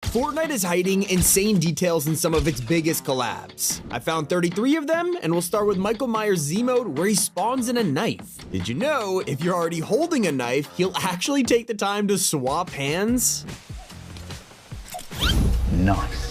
Fortnite is hiding insane details in some of its biggest collabs. I found 33 of them, and we'll start with Michael Myers' Z-Mode, where he spawns in a knife. Did you know, if you're already holding a knife, he'll actually take the time to swap hands? Nice.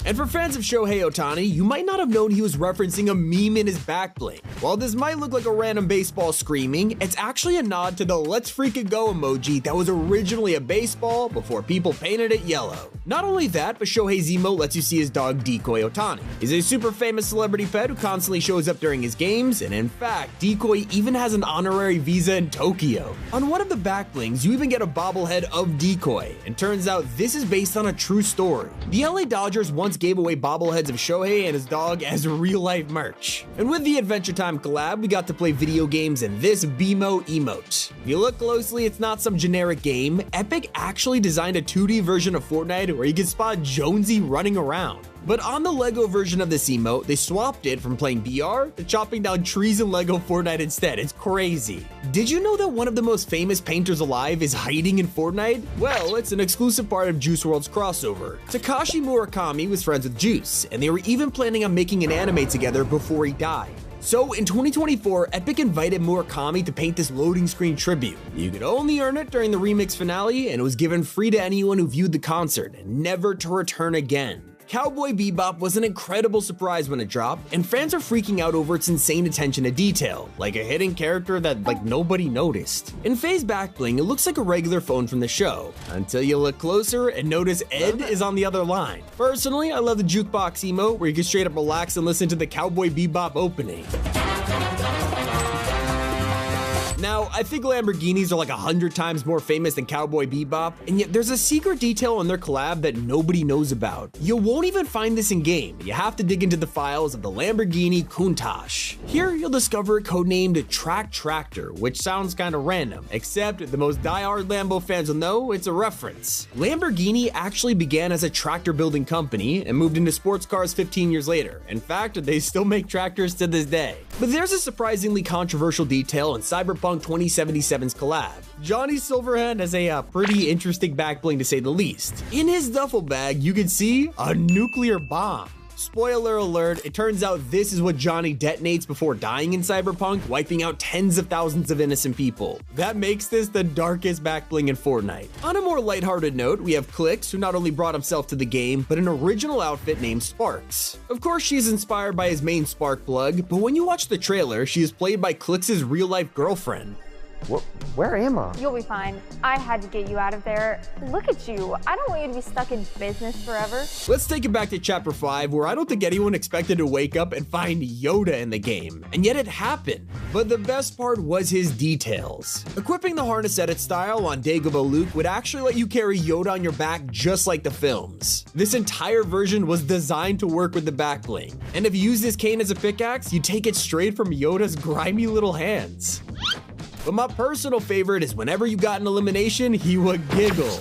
And for fans of Shohei Ohtani, you might not have known he was referencing a meme in his back bling. While this might look like a random baseball screaming, it's actually a nod to the "let's freaking go" emoji that was originally a baseball before people painted it yellow. Not only that, but Shohei's emote lets you see his dog Decoy Ohtani. He's a super famous celebrity pet who constantly shows up during his games, and in fact, Decoy even has an honorary visa in Tokyo. On one of the back blings, you even get a bobblehead of Decoy, and turns out this is based on a true story. The LA Dodgers once gave away bobbleheads of Shohei and his dog as real-life merch. And with the Adventure Time collab, we got to play video games in this BMO emote. If you look closely, it's not some generic game. Epic actually designed a 2D version of Fortnite where you can spot Jonesy running around. But on the LEGO version of this emote, they swapped it from playing VR to chopping down trees in LEGO Fortnite instead. It's crazy. Did you know that one of the most famous painters alive is hiding in Fortnite? Well, it's an exclusive part of Juice WRLD's crossover. Takashi Murakami was friends with Juice, and they were even planning on making an anime together before he died. So in 2024, Epic invited Murakami to paint this loading screen tribute. You could only earn it during the remix finale, and it was given free to anyone who viewed the concert, and never to return again. Cowboy Bebop was an incredible surprise when it dropped, and fans are freaking out over its insane attention to detail, like a hidden character that nobody noticed. In Faye's back bling, it looks like a regular phone from the show, until you look closer and notice Ed is on the other line. Personally, I love the jukebox emote where you can straight up relax and listen to the Cowboy Bebop opening. Now, I think Lamborghinis are like 100 times more famous than Cowboy Bebop, and yet there's a secret detail on their collab that nobody knows about. You won't even find this in-game. You have to dig into the files of the Lamborghini Countach. Here, you'll discover a codenamed Track Tractor, which sounds kind of random, except the most diehard Lambo fans will know it's a reference. Lamborghini actually began as a tractor building company and moved into sports cars 15 years later. In fact, they still make tractors to this day. But there's a surprisingly controversial detail in Cyberpunk 2077's collab. Johnny Silverhand has a pretty interesting back bling to say the least. In his duffel bag, you can see a nuclear bomb. Spoiler alert, it turns out this is what Johnny detonates before dying in Cyberpunk, wiping out tens of thousands of innocent people. That makes this the darkest back bling in Fortnite. On a more lighthearted note, we have Clix, who not only brought himself to the game, but an original outfit named Sparks. Of course, she's inspired by his main Spark plug, but when you watch the trailer, she is played by Clix's real-life girlfriend. Where am I? You'll be fine. I had to get you out of there. Look at you. I don't want you to be stuck in business forever. Let's take it back to Chapter 5, where I don't think anyone expected to wake up and find Yoda in the game, and yet it happened. But the best part was his details. Equipping the harness edit style on Dagobah Luke would actually let you carry Yoda on your back just like the films. This entire version was designed to work with the back bling, and if you use this cane as a pickaxe, you take it straight from Yoda's grimy little hands. But my personal favorite is whenever you got an elimination, he would giggle.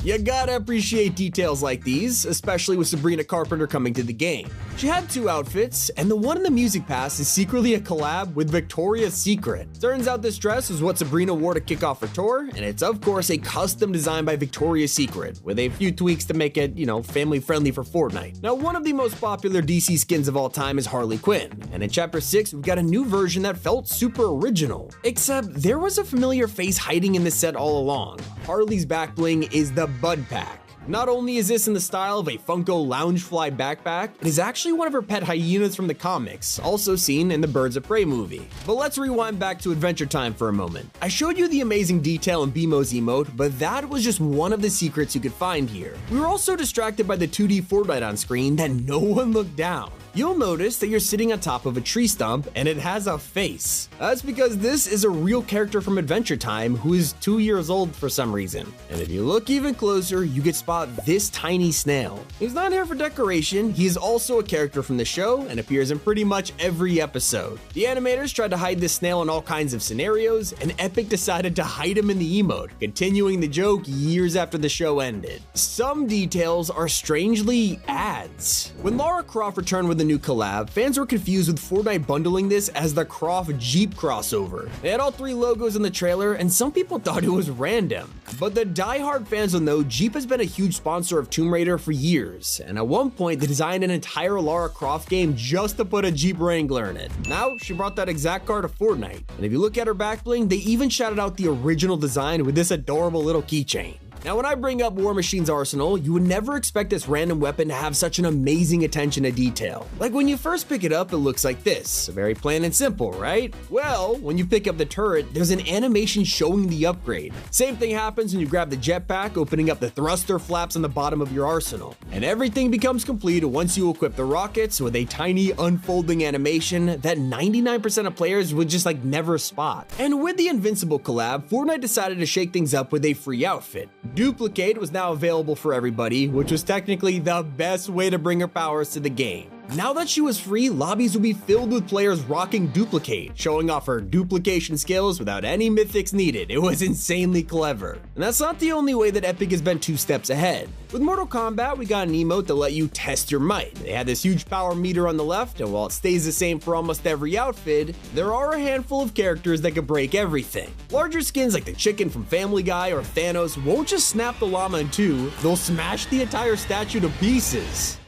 You gotta appreciate details like these, especially with Sabrina Carpenter coming to the game. She had two outfits, and the one in the music pass is secretly a collab with Victoria's Secret. Turns out this dress is what Sabrina wore to kick off her tour, and it's of course a custom design by Victoria's Secret, with a few tweaks to make it, family friendly for Fortnite. Now, one of the most popular DC skins of all time is Harley Quinn, and in Chapter 6, we've got a new version that felt super original. Except, there was a familiar face hiding in this set all along. Harley's back bling is the Bud Pack. Not only is this in the style of a Funko Loungefly backpack, it is actually one of her pet hyenas from the comics, also seen in the Birds of Prey movie. But let's rewind back to Adventure Time for a moment. I showed you the amazing detail in BMO's emote, but that was just one of the secrets you could find here. We were also distracted by the 2D Fortnite on screen that no one looked down. You'll notice that you're sitting on top of a tree stump and it has a face. That's because this is a real character from Adventure Time who is 2 years old for some reason. And if you look even closer, you can spot this tiny snail. He's not here for decoration, he is also a character from the show and appears in pretty much every episode. The animators tried to hide this snail in all kinds of scenarios, and Epic decided to hide him in the emote, continuing the joke years after the show ended. Some details are strangely ads. When Lara Croft returned with the new collab, fans were confused with Fortnite bundling this as the Croft Jeep crossover. They had all three logos in the trailer, and some people thought it was random. But the die-hard fans will know Jeep has been a huge huge sponsor of Tomb Raider for years, and at one point they designed an entire Lara Croft game just to put a Jeep Wrangler in it. Now, she brought that exact car to Fortnite, and if you look at her back bling, they even shouted out the original design with this adorable little keychain. Now, when I bring up War Machine's arsenal, you would never expect this random weapon to have such an amazing attention to detail. Like when you first pick it up, it looks like this. Very plain and simple, right? Well, when you pick up the turret, there's an animation showing the upgrade. Same thing happens when you grab the jetpack, opening up the thruster flaps on the bottom of your arsenal. And everything becomes complete once you equip the rockets with a tiny unfolding animation that 99% of players would just never spot. And with the Invincible collab, Fortnite decided to shake things up with a free outfit. Duplicate was now available for everybody, which was technically the best way to bring her powers to the game. Now that she was free, lobbies would be filled with players rocking Duplicate, showing off her duplication skills without any mythics needed. It was insanely clever. And that's not the only way that Epic has been 2 steps ahead. With Mortal Kombat, we got an emote that let you test your might. They had this huge power meter on the left, and while it stays the same for almost every outfit, there are a handful of characters that can break everything. Larger skins like the chicken from Family Guy or Thanos won't just snap the llama in two, they'll smash the entire statue to pieces.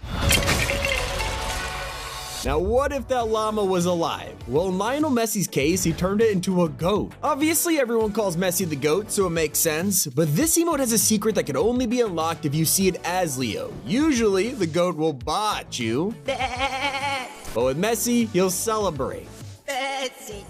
Now, what if that llama was alive? Well, in Lionel Messi's case, he turned it into a goat. Obviously, everyone calls Messi the GOAT, so it makes sense, but this emote has a secret that can only be unlocked if you see it as Leo. Usually, the GOAT will bot you, but with Messi, he'll celebrate. Messi.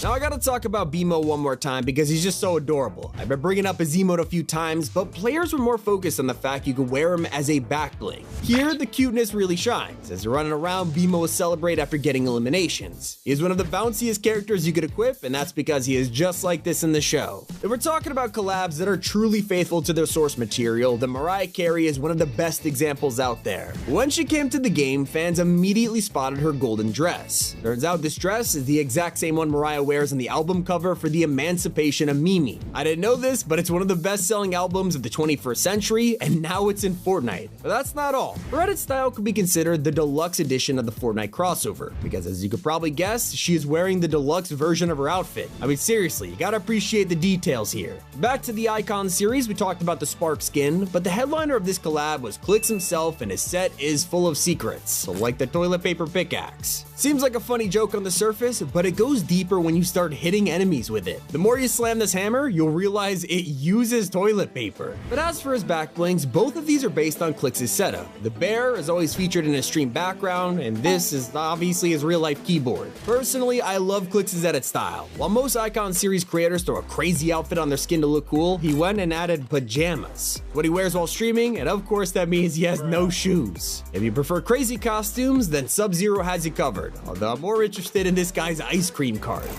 Now I gotta talk about BMO one more time because he's just so adorable. I've been bringing up his emote a few times, but players were more focused on the fact you could wear him as a back bling. Here, the cuteness really shines. As you're running around, BMO will celebrate after getting eliminations. He is one of the bounciest characters you could equip, and that's because he is just like this in the show. If we're talking about collabs that are truly faithful to their source material, then Mariah Carey is one of the best examples out there. When she came to the game, fans immediately spotted her golden dress. Turns out this dress is the exact same one Mariah wears on the album cover for the Emancipation of Mimi. I didn't know this, but it's one of the best-selling albums of the 21st century, and now it's in Fortnite. But that's not all. Her edit style could be considered the deluxe edition of the Fortnite crossover, because as you could probably guess, she is wearing the deluxe version of her outfit. I mean, seriously, you gotta appreciate the details here. Back to the Icon series, we talked about the Spark skin, but the headliner of this collab was Clix himself, and his set is full of secrets, like the toilet paper pickaxe. Seems like a funny joke on the surface, but it goes deeper when you start hitting enemies with it. The more you slam this hammer, you'll realize it uses toilet paper. But as for his back blings, both of these are based on Clix's setup. The bear is always featured in a stream background, and this is obviously his real-life keyboard. Personally, I love Clix's edit style. While most Icon series creators throw a crazy outfit on their skin to look cool, he went and added pajamas. What he wears while streaming, and of course that means he has no shoes. If you prefer crazy costumes, then Sub-Zero has you covered, although I'm more interested in this guy's ice cream cart.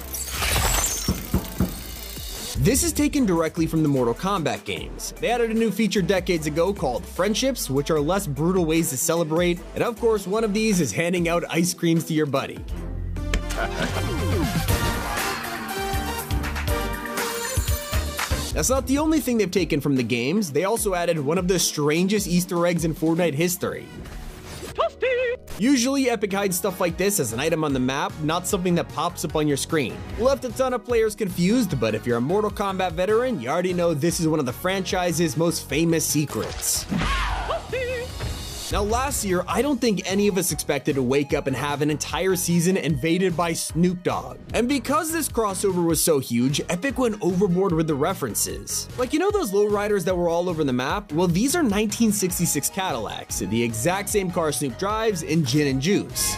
This is taken directly from the Mortal Kombat games. They added a new feature decades ago called Friendships, which are less brutal ways to celebrate, and of course one of these is handing out ice creams to your buddy. That's not the only thing they've taken from the games, they also added one of the strangest Easter eggs in Fortnite history. Usually, Epic hides stuff like this as an item on the map, not something that pops up on your screen. Left a ton of players confused, but if you're a Mortal Kombat veteran, you already know this is one of the franchise's most famous secrets. Now last year, I don't think any of us expected to wake up and have an entire season invaded by Snoop Dogg. And because this crossover was so huge, Epic went overboard with the references. Like, you know those lowriders that were all over the map? Well, these are 1966 Cadillacs, the exact same car Snoop drives in Gin and Juice.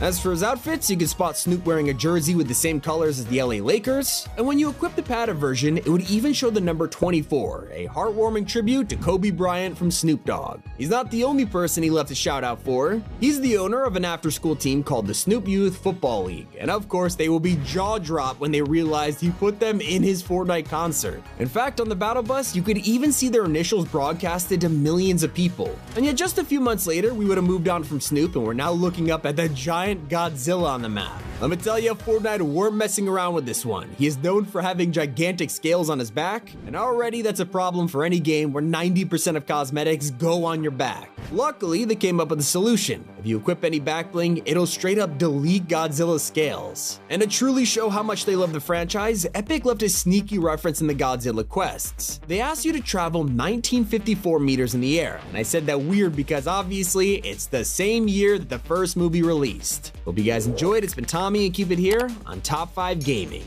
As for his outfits, you can spot Snoop wearing a jersey with the same colors as the LA Lakers, and when you equip the padded version, it would even show the number 24, a heartwarming tribute to Kobe Bryant from Snoop Dogg. He's not the only person he left a shout out for. He's the owner of an after-school team called the Snoop Youth Football League, and of course they will be jaw-dropped when they realized he put them in his Fortnite concert. In fact, on the battle bus, you could even see their initials broadcasted to millions of people. And yet just a few months later, we would have moved on from Snoop and we're now looking up at the giant Godzilla on the map. Let me tell you, Fortnite weren't messing around with this one. He is known for having gigantic scales on his back, and already that's a problem for any game where 90% of cosmetics go on your back. Luckily, they came up with a solution. If you equip any back bling, it'll straight up delete Godzilla's scales. And to truly show how much they love the franchise, Epic left a sneaky reference in the Godzilla quests. They asked you to travel 1954 meters in the air, and I said that weird because obviously it's the same year that the first movie released. Hope you guys enjoyed. It's been Tommy, and keep it here on Top 5 Gaming.